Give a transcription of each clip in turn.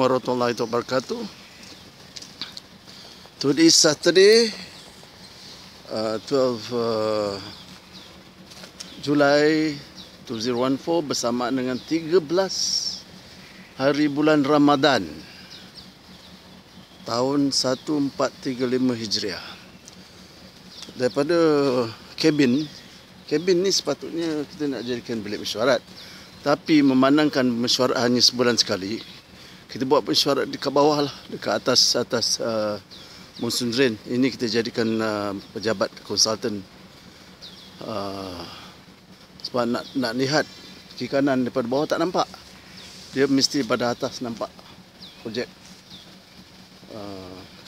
Warahmatullahi wabarakatuh. Today is Saturday, 12 Julai 2014 bersamaan dengan 13 hari bulan Ramadan tahun 1435 Hijriah. Daripada kabin ni sepatutnya kita nak jadikan bilik mesyuarat, tapi memandangkan mesyuarat hanya sebulan sekali, kita buat mesyuarat dekat bawah lah, dekat atas monsoon drain. Ini kita jadikan pejabat konsultan, sebab nak lihat kiri kanan daripada bawah tak nampak, dia mesti pada atas nampak projek.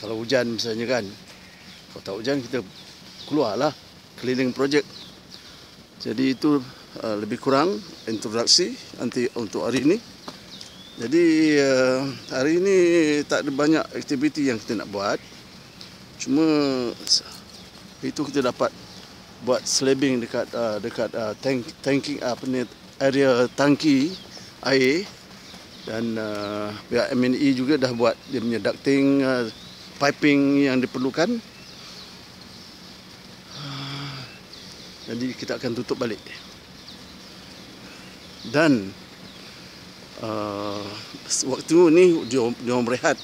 Kalau hujan misalnya kan, kalau tak hujan kita keluarlah keliling projek. Jadi itu lebih kurang introduksi nanti untuk hari ini. Jadi hari ini tak ada banyak aktiviti yang kita nak buat. Cuma itu kita dapat buat slabbing dekat tanking area tangki air, dan pihak MNE juga dah buat dia punya ducting, piping yang diperlukan. Jadi kita akan tutup balik. Dan waktu ni diorang berehat.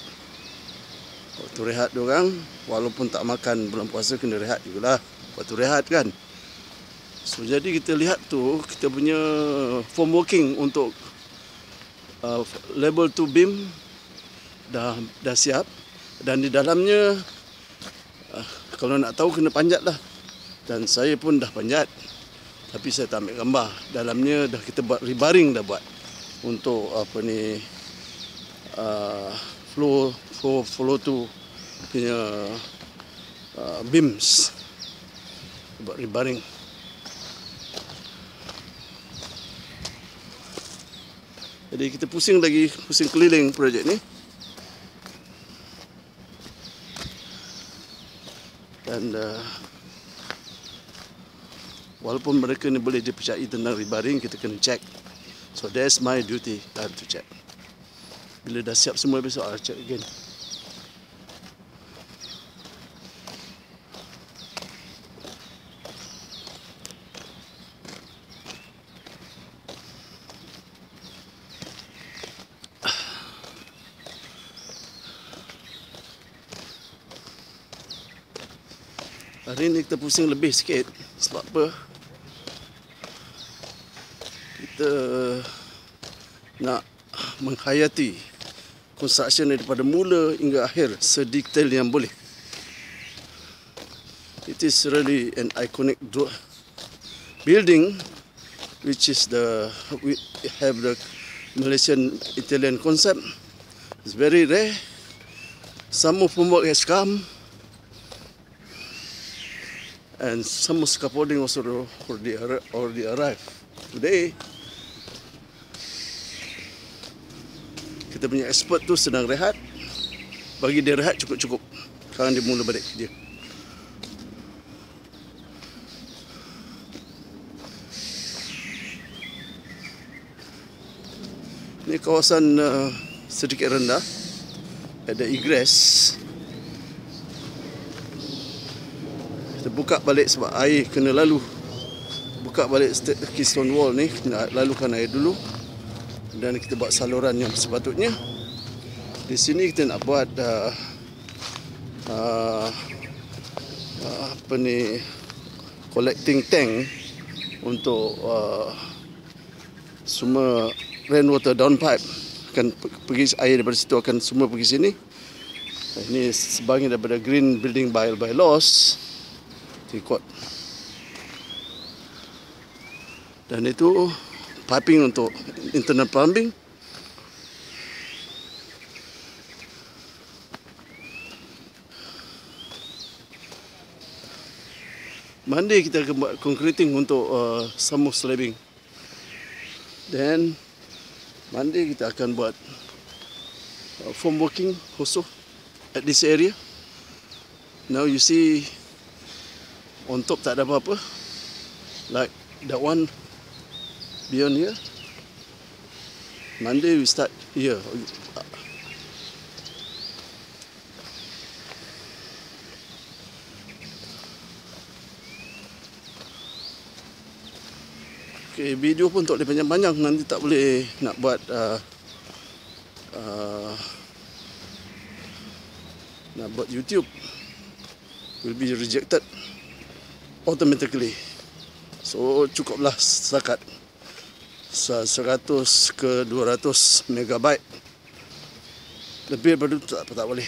Waktu rehat diorang, walaupun tak makan bulan puasa kena rehat jugalah. Waktu rehat kan. So jadi kita lihat tu, kita punya form working untuk level 2 beam dah siap. Dan di dalamnya kalau nak tahu kena panjat lah. Dan saya pun dah panjat, tapi saya tak ambil gambar. Dalamnya dah kita buat rebaring dah buat untuk flow tu punya beams, buat rebaring. Jadi kita pusing keliling projek ni. Dan walaupun mereka ni boleh dipercayai tentang rebaring, kita kena check. So that's my duty, I have to check. Bila dah siap semua besok, I'll check again. Hari ni kita pusing lebih sikit. Sebab apa? Kita nak menghayati construction daripada mula hingga akhir sedetail yang boleh. It is really an iconic building, which is we have the Malaysian Italian concept. It's very rare. Some of homework has come, and some scaffolding also already arrived today. Kita punya expert tu sedang rehat. Bagi dia rehat cukup-cukup. Sekarang dia mula balik dia. Ini kawasan sedikit rendah. Ada egress. Kita buka balik sebab air kena lalu. Buka balik keystone wall ni, kena lalukan air dulu. Dan kita buat saluran yang sepatutnya. Di sini kita nak buat collecting tank untuk semua rainwater downpipe. Akan pergi air daripada situ akan semua pergi sini. Ini sebahagian daripada green building bylaws ikut. Dan itu piping untuk internal plumbing. Monday kita akan buat concreting untuk sambung slabbing. Dan Monday kita akan buat foam working also at this area. Now you see on top tak ada apa-apa. Like that one beyond here. Monday we start here. Okay, video pun tak boleh panjang-panjang, nanti tak boleh nak buat nak buat YouTube, will be rejected automatically. So cukuplah setakat 100 ke 200 megabyte. Lebih daripada itu tak boleh.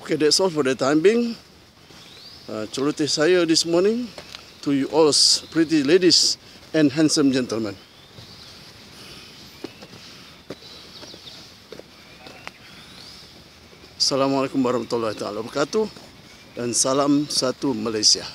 Okay, that's all for the time being. Celoteh saya this morning to you all pretty ladies and handsome gentlemen. Assalamualaikum warahmatullahi wabarakatuh dan salam satu Malaysia.